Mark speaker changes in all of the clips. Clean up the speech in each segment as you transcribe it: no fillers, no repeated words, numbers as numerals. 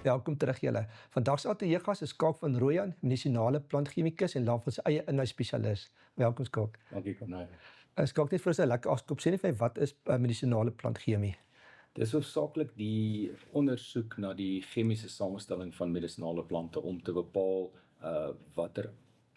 Speaker 1: Welkom terug julle. Vandag se ateljeegas is Skaak van Rooyen, medisinale plantchemikus en Laveld se eie inhoudspesialis. Welkom Skaak.
Speaker 2: Dankie Corneille.
Speaker 1: Skaak net vir ons 'n lekker afskop. Sê net vir my, wat is medisinale plantchemie?
Speaker 2: Dis hoofsaaklik die ondersoek na die chemiese samestelling van medisinale plante om te bepaal watter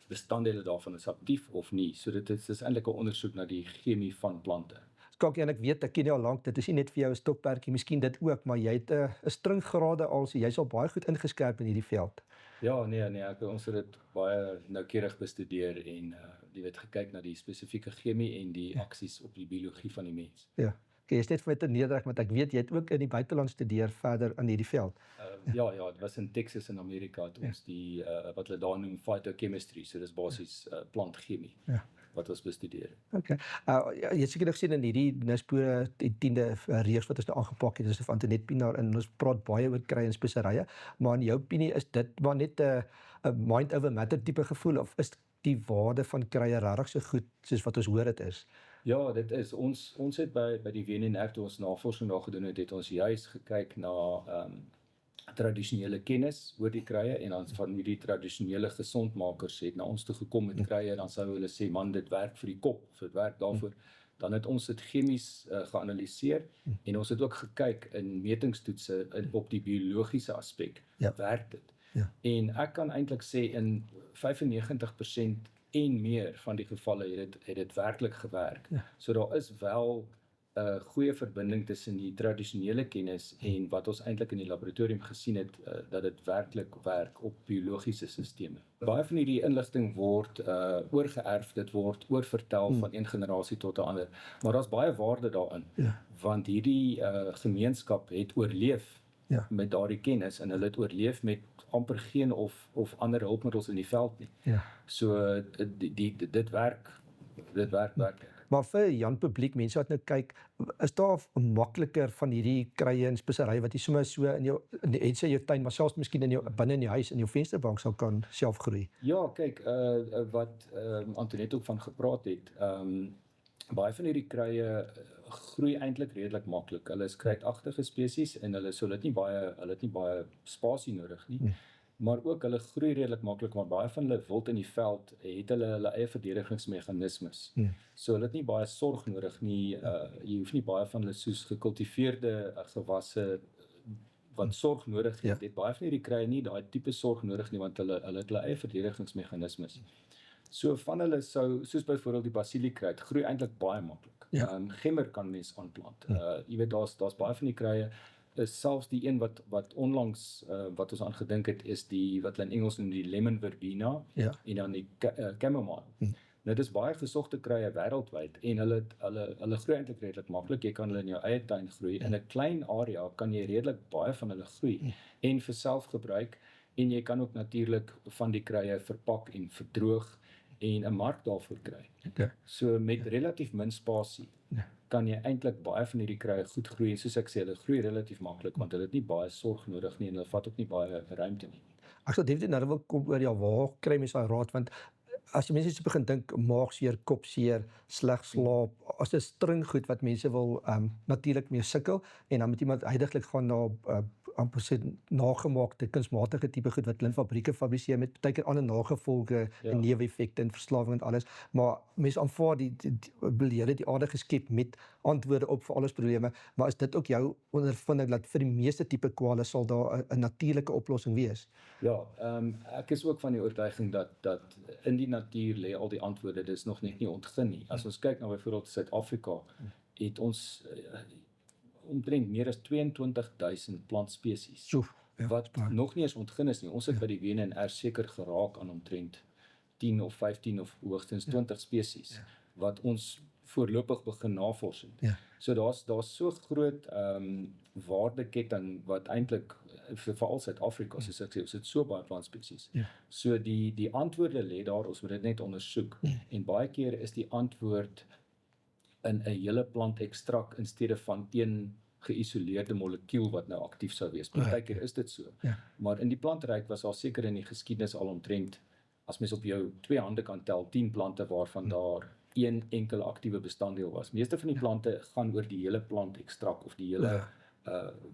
Speaker 2: bestanddele daarvan is aktief of nie. So dit is eintlik 'n ondersoek na die chemie van plante.
Speaker 1: Skaak, en ek weet, ek ken jou al lank, dit is nie net vir jou 'n stokperdjie, miskien dit ook, maar jy het 'n stringgrade al, so jy's al baie goed ingeskerp in hierdie veld.
Speaker 2: Ja, nee, ons het dit baie noukeurig bestudeer en jy weet gekyk na die spesifieke chemie en die aksies op die biologie van die mens.
Speaker 1: Ja. Okay, jy's net vir my te nederig, want ek weet jy het ook in die buiteland studeer verder in hierdie veld.
Speaker 2: Ja, dit was in Texas in Amerika het ons die wat hulle daar noem phytochemistry, so dis basies plantchemie wat ons bestudeer.
Speaker 1: Okay. Jy het seker nog gesien in hierdie Nuspore die 10de reeks wat ons nou aangepak het, dis van Antoinette Pinaar, en ons praat baie oor krye en speserye, maar in jou opinie is dit maar net 'n mind over matter tipe gevoel, of is die waarde van krye regtig so goed soos wat ons hoor dit is?
Speaker 2: Ja, dit is. Ons het by die WNR toe ons navorsing daar gedoen het ons juis gekyk na tradisionele kennis oor die krye en dan van hierdie tradisionele gesondmakers het na ons toe gekom met krye en dan sou hulle sê man, dit werk vir die kop of dit werk daarvoor. Dan het ons dit chemies geanalyseer en ons het ook gekyk in metingstoetse op die biologiese aspek. Werk dit? En ek kan eintlik sê in 95% en meer van die gevalle het dit werklik gewerk. So daar is wel 'n goeie verbinding tussen die tradisionele kennis en wat ons eintlik in die laboratorium gesien het dat dit werklik werk op biologiese sisteme. Baie van hierdie inligting word oorgeerf, dit word oorvertel van een generasie tot 'n ander, maar daar's baie waarde daarin. Want hierdie gemeenskap het oorleef met daardie kennis en hulle het oorleef met amper geen of ander hulpmiddels in die veld nie. So dit werk werklik.
Speaker 1: Maar vir Jan publiek, mense wat nou kyk, is daar makliker van hierdie krye en speserye wat jy sommer so in jou tuin, maar selfs miskien binne in die huis in jou vensterbank sal kan self groei?
Speaker 2: Ja, kyk, wat Antoinette ook van gepraat het, baie van hierdie krye groei eintlik redelik maklik. Hulle is kruidagtige spesies en hulle het nie baie spasie nodig nie. Maar ook hulle groei redelik maklik, maar baie van hulle wild in die veld het hulle eie verdedigingsmeganismes. So hulle het nie baie sorg nodig nie. Jy hoef nie baie van hulle soos gekultiveerde gewasse wat sorg nodig het baie van hierdie krye nie daai tipe sorg nodig nie, want hulle het hulle eie verdedigingsmeganismes. So van hulle soos byvoorbeeld die basiliekruid, groei eintlik baie maklik. Gemmer kan mens aanplant. Jy weet daar's baie van die krye, is selfs die een wat onlangs wat ons aan gedink het, is die wat hulle in Engels noem die lemon verbena en dan die chamomile. Nou dis baie gesogte krye wêreldwyd en hulle groei eintlik redelik maklik. Jy kan hulle in jou eie tuin groei. In 'n klein area kan jy redelik baie van hulle groei en vir selfgebruik, en jy kan ook natuurlik van die krye verpak en verdroog en 'n mark daarvoor kry. So met relatief min spasie kan jy eintlik baie van hierdie krye goed groei, en soos ek sê, hulle groei relatief maklik want hulle het nie baie sorg nodig nie en hulle vat ook nie baie ruimte nie.
Speaker 1: Ek sal definitief nou wil kom oor waar kry mense daai raad, want as jy mense so begin dink, maagseer, kopseer, sleg slaap, as 'n string goed wat mense wil natuurlik mee sukkel, en dan moet iemand heidaglik gaan na amper sê nagemaakte kunsmatige tipe goed wat hulle in fabrieke fabriseer met baie keer ander nagevolge en neeweffekte en verslawing en alles, maar mense aanvaar die aarde geskep met antwoorde op vir alles probleme, maar is dit ook jou ondervinding dat vir die meeste tipe kwale sal daar 'n natuurlike oplossing wees?
Speaker 2: Ja, ek is ook van die oortuiging dat in die natuur lê al die antwoorde, dit is nog net nie ontgin nie. As ons kyk na byvoorbeeld Suid-Afrika, het ons omtrent meer as 22,000 plantspesies, wat nog nie eens ontgin is nie. Ons het by die WNR seker geraak aan omtrent 10 of 15 of hoogstens 20 spesies, wat ons voorlopig begin navorsing. So daar's so groot waardeketting wat eintlik veral Suid-Afrika, soos ek sê, ons het so baie plantspesies. So die antwoorde lê daar, ons moet dit net ondersoek. En baie keer is die antwoord in 'n hele plantekstrak in steede van een geïsoleerde molekuul wat nou aktief sou wees. Partykeer is dit so. Maar in die plantryk was daar seker in die geskiedenis al omtrent, as mens op jou 2 hande kan tel, 10 plante waarvan daar een enkele aktiewe bestanddeel was. Meeste van die plante gaan oor die hele plantekstrak of die hele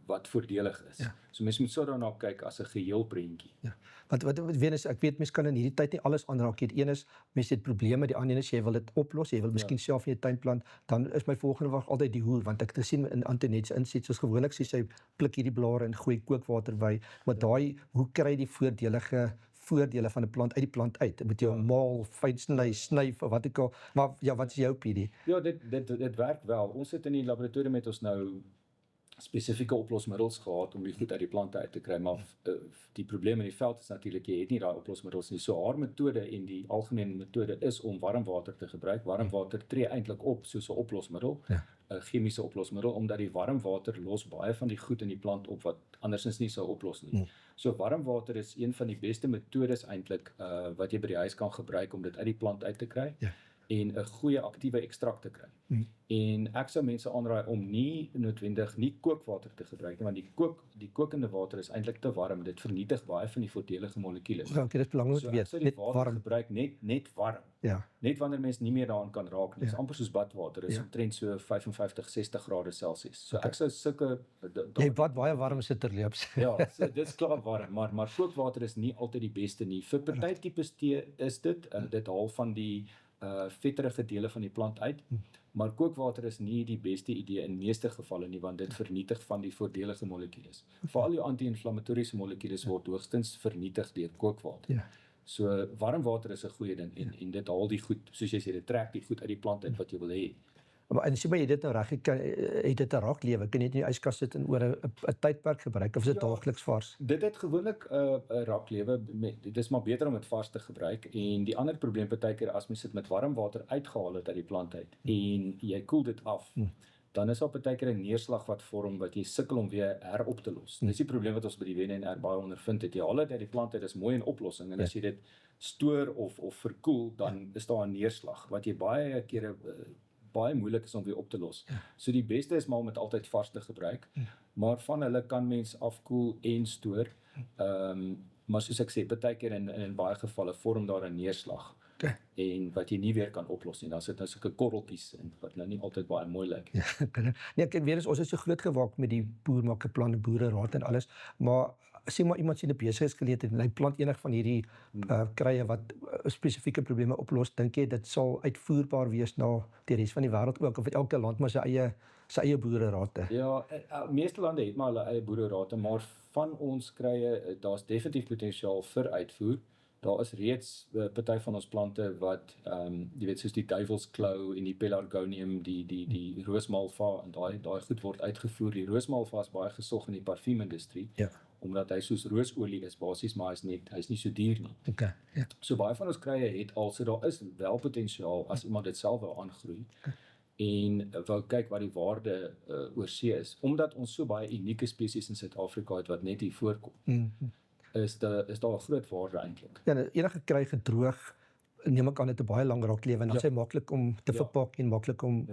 Speaker 2: wat voordelig is.
Speaker 1: Ja.
Speaker 2: So mens moet so daarna kyk as 'n geheel prentjie.
Speaker 1: Ja. Wat weet is, ek weet mense kan in hierdie tyd nie alles aanraak nie. Een is mense het probleme, die ander is jy wil dit oplos, jy wil miskien self in jou tuin plant, dan is my volgende vraag altyd die hoe, want ek het gesien in Antoinette se inset soos gewoonlik sê sy pluk hierdie blare en gooi kookwater by, maar daai hoe kry die voordele van 'n plant uit die plant uit? Moet jy hom maal, fyn sny of wat ook al. Maar ja, wat is jou opinie?
Speaker 2: Ja, dit werk wel. Ons het in die laboratorium met ons nou spesifieke oplosmiddels gehad om die goed uit die plante uit te kry, maar die probleem in die veld is natuurlik jy het nie daai oplosmiddels nie. So haar metode en die algemene metode is om warm water te gebruik. Warm water tree eintlik op soos 'n oplosmiddel, 'n chemiese oplosmiddel, omdat die warm water los baie van die goed in die plant op wat andersins nie sou oplos nie. So warm water is een van die beste metodes eintlik wat jy by die huis kan gebruik om dit uit die plant uit te kry. En 'n goeie aktiewe ekstrak te kry. En ek sou mense aanraai om nie noodwendig nie kookwater te gebruik nie, want die kokende water is eintlik te warm. Dit vernietig baie van die voordelige molekules.
Speaker 1: Ja, dit is belangrik om te
Speaker 2: Ek sou
Speaker 1: weet,
Speaker 2: die water gebruik net warm.
Speaker 1: Ja.
Speaker 2: Net wanneer mens nie meer daaraan kan raak nie. Dit is amper soos badwater, is omtrent so 55-60 grade Celsius. So ek sou sulke
Speaker 1: Jy bad baie warm sit terloops.
Speaker 2: Ja, so dit is klaar warm, maar kookwater is nie altyd die beste nie. Vir party tipes tee is dit haal van die vetterige dele van die plant uit, maar kookwater is nie die beste idee in meeste gevalle nie, want dit vernietig van die voordelige molekules. Veral jou anti-inflammatoriese molekules word hoogstens vernietig deur kookwater. So warm water is 'n goeie ding en dit haal die goed, soos jy sê, dit trek die goed uit die plant uit wat jy wil hê.
Speaker 1: Maar en sê maar jy dit nou reg, het dit 'n raaklewe, kan jy dit in die yskas sit en oor 'n tydperk gebruik of is dit daagliks vars?
Speaker 2: Dit het gewoonlik 'n raaklewe, dit is maar beter om dit vars te gebruik en die ander probleem partykeer as mens dit met warm water uitgehaal het uit die plant uit en jy koel dit af, dan is daar partykeer 'n neerslag wat vorm wat jy sukkel om weer herop te los. Dis die probleem wat ons by die WNR baie ondervind het. Jy haal dit uit die plant uit, is mooi in oplossing en as jy dit stoor of verkoel, dan is daar 'n neerslag wat jy baie kere baie moeilik is om weer op te los. So die beste is maar om dit altyd vars te gebruik, maar van hulle kan mens afkoel en stoor. Maar soos ek sê, partykeer in baie gevalle vorm daar 'n neerslag. En wat jy nie weer kan oplos nie. Dan sit nou sulke korreltjies in wat nou nie altyd baie mooi lyk.
Speaker 1: Nee, kyk weer eens, ons is so groot gemaak met die boer maak 'n plan, boereraad en alles, maar sê maar iemand sien 'n besigheidsgeleentheid en hy plant enig van hierdie krye wat spesifieke probleme oplos, dink jy dit sal uitvoerbaar wees na die res van die wêreld ook, of het elke land maar sy eie boereraad?
Speaker 2: Ja, meeste lande het maar hulle eie boereraad, maar van ons krye, daar's definitief potensiaal vir uitvoer. Daar is reeds party van ons plante wat jy weet soos die duivelsklou en die pelargonium, die roosmalva en daai goed word uitgevoer. Die roosmalva is baie gesog in die parfuumindustrie. Omdat hy soos roosolie is basies, maar hy's nie so duur nie. So baie van ons krye het al, so daar is wel potensiaal as iemand dit self wil aangroei. En wou kyk wat die waarde oor see is. Omdat ons so baie unieke spesies in Suid-Afrika het wat net hier voorkom. Is daar 'n groot waarde eintlik.
Speaker 1: Ja, enige kry gedroog, neem ek aan dit 'n baie lang raaklewe en dan is hy maklik om te verpak en maklik om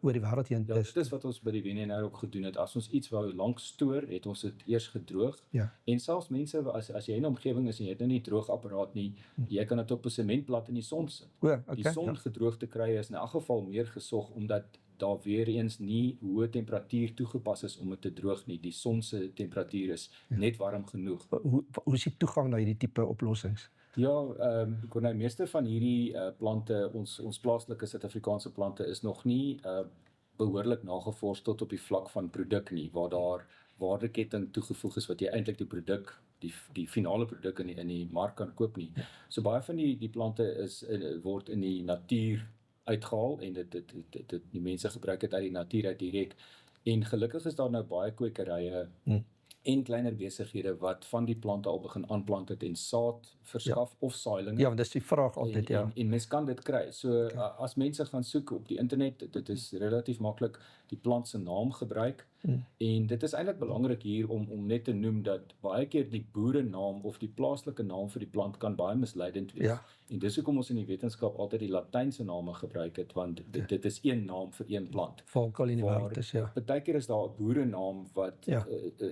Speaker 1: oor die wêreld heen te
Speaker 2: dit is wat ons by die WNR ook gedoen het. As ons iets wou lank stoor, het ons dit eers gedroog. En selfs mense as jy in 'n omgewing is en jy het nou nie droogapparaat nie, jy kan dit op 'n sementplat in die son sit. Die son gedroog te kry is in elk geval meer gesog omdat daar weer eens nie hoë temperatuur toegepas is om dit te droog nie. Die son se temperatuur is net warm genoeg.
Speaker 1: Hoe is die toegang na hierdie tipe oplossings?
Speaker 2: Ja, Corneil, meeste van hierdie plante, ons plaaslike Suid-Afrikaanse plante is nog nie behoorlik nagevors tot op die vlak van produk nie, waar daar waardeketting toegevoeg is wat jy eintlik die produk, die finale produk in die mark kan koop nie. So baie van die plante word in die natuur uitgehaal en die mense gebruik dit uit die natuur uit direk. En gelukkig is daar nou baie kwekerye en kleiner besighede wat van die plante al begin aanplant het en saad verskaf of saailinge.
Speaker 1: Ja, want dis die vraag altyd,
Speaker 2: En mens kan dit kry. So as mense gaan soek op die internet, dit is relatief maklik die plant se naam gebruik. En dit is eintlik belangrik hier om net te noem dat baie keer die boerenaam of die plaaslike naam vir die plant kan baie misleidend wees. En dis hoekom ons in die wetenskap altyd die Latynse name gebruik het, want dit is een naam vir een plant.
Speaker 1: Valkuil in die wêreld is,
Speaker 2: Partykeer is daar 'n boerenaam wat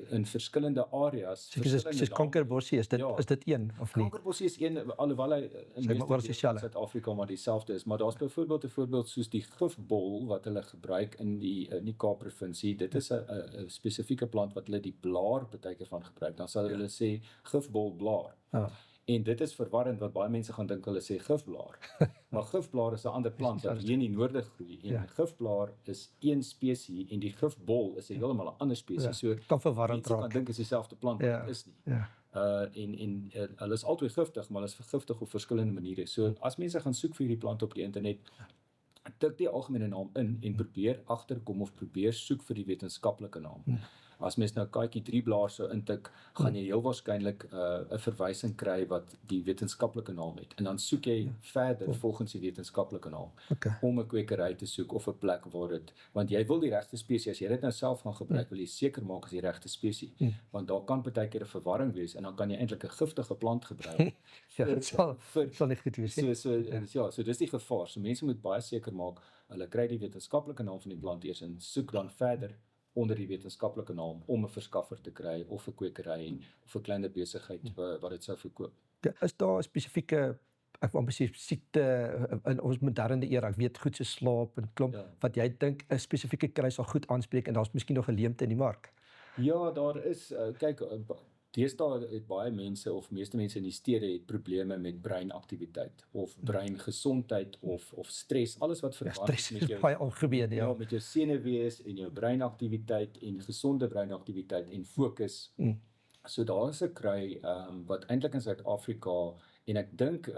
Speaker 2: in verskillende areas,
Speaker 1: soos kankerbossie, is dit een of nie?
Speaker 2: Kankerbossie is een, alhoewel hy in Suid-Afrika maar dieselfde is, maar daar's byvoorbeeld 'n voorbeeld soos die gifbol wat hulle gebruik in die Kaap provinsie. Dit is 'n spesifieke plant wat hulle die blaar partykeer van gebruik, dan sal hulle sê gifbolblaar. En dit is verwarrend want baie mense gaan dink hulle sê gifblaar. Maar gifblaar is 'n ander plant wat hier in die noorde groei. En gifblaar is een spesies en die gifbol is 'n heeltemal 'n ander spesies. So
Speaker 1: kan verwarrend
Speaker 2: mense kan
Speaker 1: raak.
Speaker 2: dink is dieselfde plant, maar dit is nie. En hulle is albei giftig, maar hulle is vergiftig op verskillende maniere. So as mense gaan soek vir hierdie plant op die internet, tik die algemene naam in en probeer agterkom of probeer soek vir die wetenskaplike naam. As mens nou katjie 3 blaar sou intik, gaan jy heel waarskynlik 'n verwysing kry wat die wetenskaplike naam het. En dan soek jy verder volgens die wetenskaplike naam om 'n kwekery te soek of 'n plek waar dit, want jy wil die regte spesies, as jy dit nou self gaan gebruik, wil jy seker maak as die regte spesies. Want daar kan partykeer 'n verwarring wees en dan kan jy eintlik 'n giftige plant gebruik.
Speaker 1: Dit sal nie goed wees nie.
Speaker 2: So dis die gevaar. So mense moet baie seker maak hulle kry die wetenskaplike naam van die plant eers en soek dan verder onder die wetenskaplike naam om 'n verskaffer te kry of 'n kwekery of 'n kleiner besigheid wat dit sou verkoop.
Speaker 1: Is daar 'n spesifieke, ek wil amper sê siekte in ons moderne era, ek weet goed so slaap en klomp, wat jy dink 'n spesifieke kry sal goed aanspreek en daar's miskien nog 'n leemte in die mark?
Speaker 2: Ja, daar is kyk, deesdae het baie mense of meeste mense in die stede het probleme met breinaktiwiteit of breingesondheid of stres, alles wat verband is met jou
Speaker 1: baie algemeen,
Speaker 2: met jou senuwees en jou breinaktiwiteit en gesonde breinaktiwiteit en fokus. So daar is 'n kry wat eintlik in Suid-Afrika, en ek dink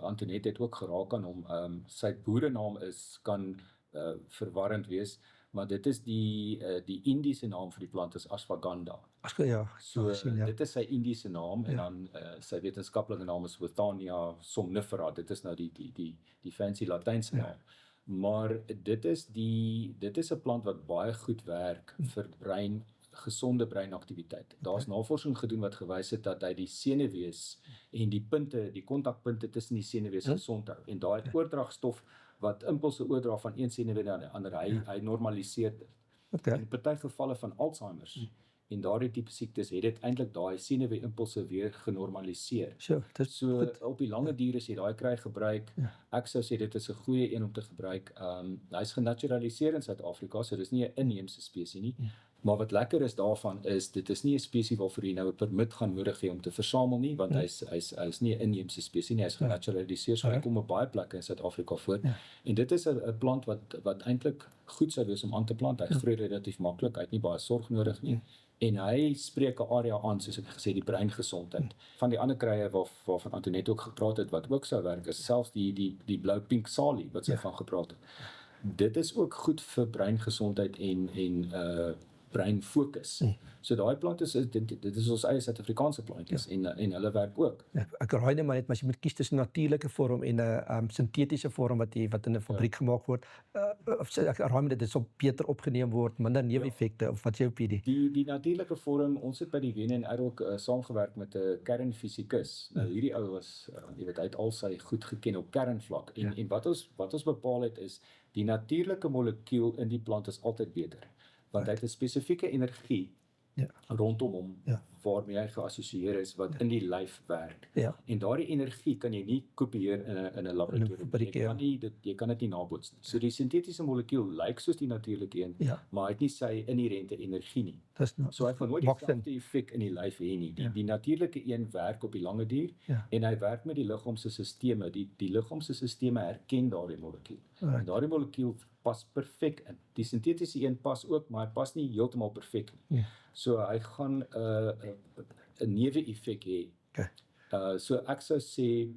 Speaker 2: Antoinette het ook geraak aan hom, sy boerenaam kan verwarrend wees, maar dit is die Indiese naam vir die plant is ashwagandha. So dit is sy Indiese naam en dan sy wetenskaplike naam is Withania somnifera. Dit is nou die fancy Latynse naam. Maar dit is 'n plant wat baie goed werk vir gesonde breinaktiwiteit. Daar's navorsing gedoen wat gewys het dat hy die senuwees en die kontakpunte tussen die senuwees gesond hou. En daai oordragstof wat impulse oordra van een senuwee na 'n ander, hy normaliseer dit. In party gevalle van Alzheimer's en daardie tipe siektes het dit eintlik daai senuwee impulse weer genormaliseer. So op die lange duur as jy daai kry gebruik, ek sou sê dit is 'n goeie een om te gebruik. Hy's genaturaliseer in Suid-Afrika, so dis nie 'n inheemse spesies nie. Maar wat lekker is daarvan is, dit is nie 'n spesies waarvoor jy nou 'n permit gaan nodig hê om te versamel nie, want hy's nie 'n inheemse spesies nie, hy's genaturaliseer, so hy kom op baie plekke in Suid-Afrika voor. En dit is 'n plant wat eintlik goed sou wees om aan te plant. Hy groei relatief maklik, hy het nie baie sorg nodig nie. En hy spreek 'n area aan, soos ek gesê, die breingesondheid. Van die ander krye waarvan Antoinette ook gepraat het, wat ook sou werk, is selfs die blou pink salie, wat sy van gepraat het. Dit is ook goed vir breingesondheid en breinfokus. So daai plant dit is ons eie Suid-Afrikaanse plantjies en hulle werk ook.
Speaker 1: Ek raai net maar net, as jy moet kies tussen 'n natuurlike vorm en 'n sintetiese vorm wat in 'n fabriek gemaak word, ek raai met dit sal beter opgeneem word, minder neeweffekte, of wat is jou opinie?
Speaker 2: Die natuurlike vorm, ons het by die WNR ook saamgewerk met 'n kernfisikus. Nou hierdie ou was, jy weet, hy het al sy goed geken op kernvlak en wat ons bepaal het is, die natuurlike molekuul in die plant is altyd beter. Want hy het 'n spesifieke energie rondom hom waarmee hy geassosieer is wat in die lyf werk. En daardie energie kan jy nie kopieer in 'n laboratorium. Jy kan dit nie naboots nie. So die sintetiese molekuul lyk soos die natuurlike een, maar hy het nie sy inherente energie nie. So hy gaan nooit dieselfde effek in die lyf hê nie. Die natuurlike een werk op die lange duur en hy werk met die liggaam se sisteme. Die liggaam se sisteme herken daardie molekuul. En daardie molekuul pas perfek in. Die sintetiese een pas ook, maar hy pas nie heeltemal perfek nie. So hy gaan 'n neeweffek hê. So ek sou sê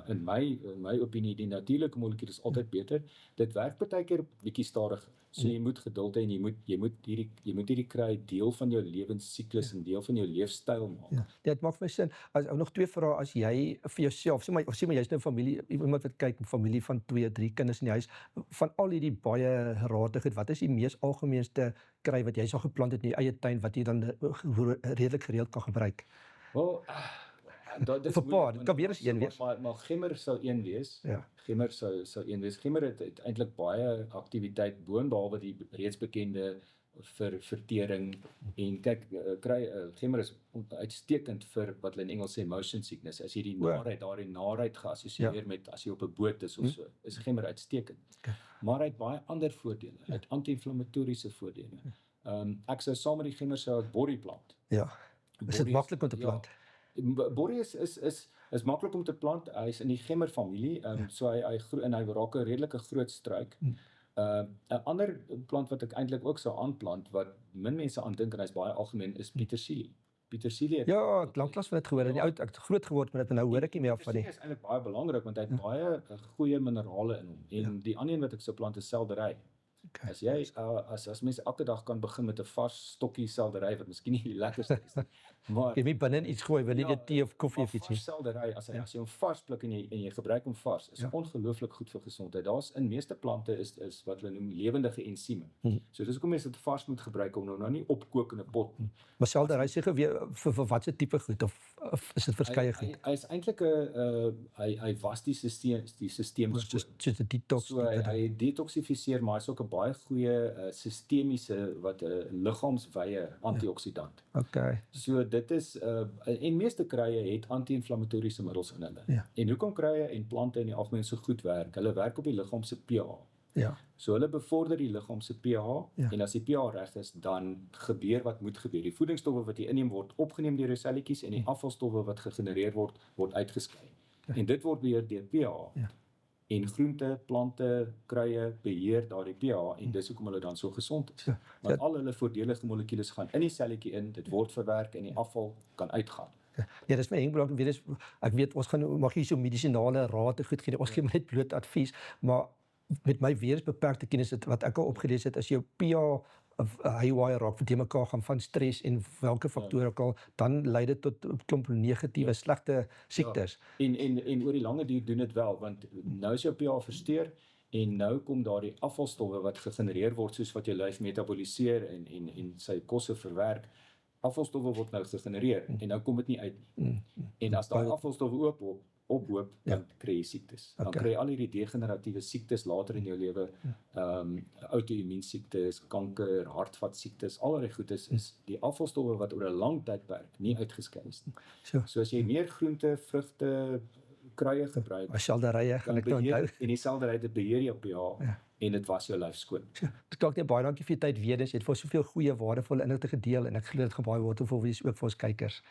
Speaker 2: in my opinie, die natuurlike molekuul is altyd beter. Dit werk partykeer bietjie stadig. So jy moet geduld hê en jy moet hierdie kry deel van jou lewensiklus en deel van jou leefstyl maak.
Speaker 1: Dit maak vir my sin. As nog 2 vrae, as jy vir jouself, sê maar jy's nou 'n familie, iemand wat kyk, 'n familie van 2, 3 kinders in die huis, van al hierdie baie radigheid, wat is die mees algemeenste kry wat jy sal geplant het in jou eie tuin wat jy dan redelik gereeld kan gebruik?
Speaker 2: Wel, dit
Speaker 1: kan weer eens een wees.
Speaker 2: Maar gemmer sou een wees. Gemmer sou een wees. Gemmer het eintlik baie aktiwiteit boonbehalwe die reeds bekende vir vertering en kyk, gemmer is uitstekend vir wat hulle in Engels sê motion sickness. As jy die naarheid geassosieer met as jy op 'n boot is of so, is gemmer uitstekend. Maar hy het baie ander voordele. Hy het anti-inflammatoriese voordele. Ek sou saam met die gemmer sou ek borrie plant.
Speaker 1: Ja. Is dit maklik om te plant?
Speaker 2: Ja, borrie is maklik om te plant. Hy is in die gemmer familie, so hy groei en hy raak 'n redelike groot struik. 'n ander plant wat ek eintlik ook sou aanplant wat min mense aan dink en hy's baie algemeen is petersilie. Petersilie het
Speaker 1: Ja, ek lanklaas van dit gehoor. In die oud ek het groot geword met dit en nou hoor ek nie meer van die.
Speaker 2: Petersilie is eintlik baie belangrik want hy het baie goeie minerale in hom. En die ander een wat ek sou plant is seldery.
Speaker 1: Okay.
Speaker 2: As jy as mense elke dag kan begin met 'n vars stokkie seldery wat miskien nie die lekkerste is nie, maar
Speaker 1: Jy moet binne iets gooi, wil nie dit tee of koffie of iets nie.
Speaker 2: vars seldery as jy hom vars pluk en jy gebruik hom vars, is ongelooflik goed vir gesondheid. Daar's in meeste plante is wat hulle noem lewendige ensieme. So dis hoekom mense dit vars moet gebruik om nou nie opkook in 'n pot.
Speaker 1: Maar seldery sê geweer vir watse tipe goed of is dit verskeie goed?
Speaker 2: Hy is eintlik hy was die stelsel
Speaker 1: Soos 'n detox.
Speaker 2: So hy detoxifiseer, maar hy's ook 'n baie goeie sistemiese wat 'n liggaamswye antioksidant.
Speaker 1: Okay.
Speaker 2: So dit is en meeste kruie het anti-inflammatoriese middels in hulle.
Speaker 1: Ja.
Speaker 2: En hoekom kruie en plante in die algemeen so goed werk? Hulle werk op die liggaam se pH.
Speaker 1: Ja.
Speaker 2: So hulle bevorder die liggaam se pH
Speaker 1: Ja.
Speaker 2: en as die pH reg is, dan gebeur wat moet gebeur. Die voedingsstowwe wat jy inneem word opgeneem deur jou selletjies en die afvalstowwe wat gegenereer word uitgeskei. En dit word beheer deur pH.
Speaker 1: Ja.
Speaker 2: En groente, plante, kruie beheer daardie pH en dis hoekom hulle dan so gesond is.
Speaker 1: Ja.
Speaker 2: Want al hulle voordelige molekules gaan in die selletjie in, dit word verwerk en die afval kan uitgaan.
Speaker 1: Ja, dis my enkelbelang weet is ek weet ons gaan mag hier so medisinale raad te goed gee. Ons gee maar net bloot advies, maar met my weer is beperkte kennis wat ek al opgelees het, as jou pH haywire raak, wat jy mekaar gaan van stres en welke faktore ook al, dan lei dit tot 'n klomp negatiewe, slegte siektes.
Speaker 2: Ja. En oor die lange duur doen dit wel, want nou is jou pH versteur en nou kom daardie afvalstowwe wat gegenereer word soos wat jou lyf metaboliseer en sy kosse verwerk. Afvalstowwe word nou gegenereer en nou kom dit nie uit nie. En as daai afvalstowwe ophoop, dan kry jy siektes. Dan kry jy al hierdie degeneratiewe siektes later in jou lewe, outoimmuunsiektes, kanker, hartvaskiektes, al daai goedes is die afvalstowwe wat oor 'n lang tydperk nie uitgeskei is nie. So as jy meer groente, vrugte, kruie gebruik,
Speaker 1: As selderye gaan ek nou onthou.
Speaker 2: en die selderye beheer jou pH en dit was jou lyf skoon.
Speaker 1: Dit klink net baie dankie vir die tyd weer. Jy het vir soveel goeie waardevolle inligting gedeel en ek glo dit gaan baie waardevol wees ook vir ons kykers.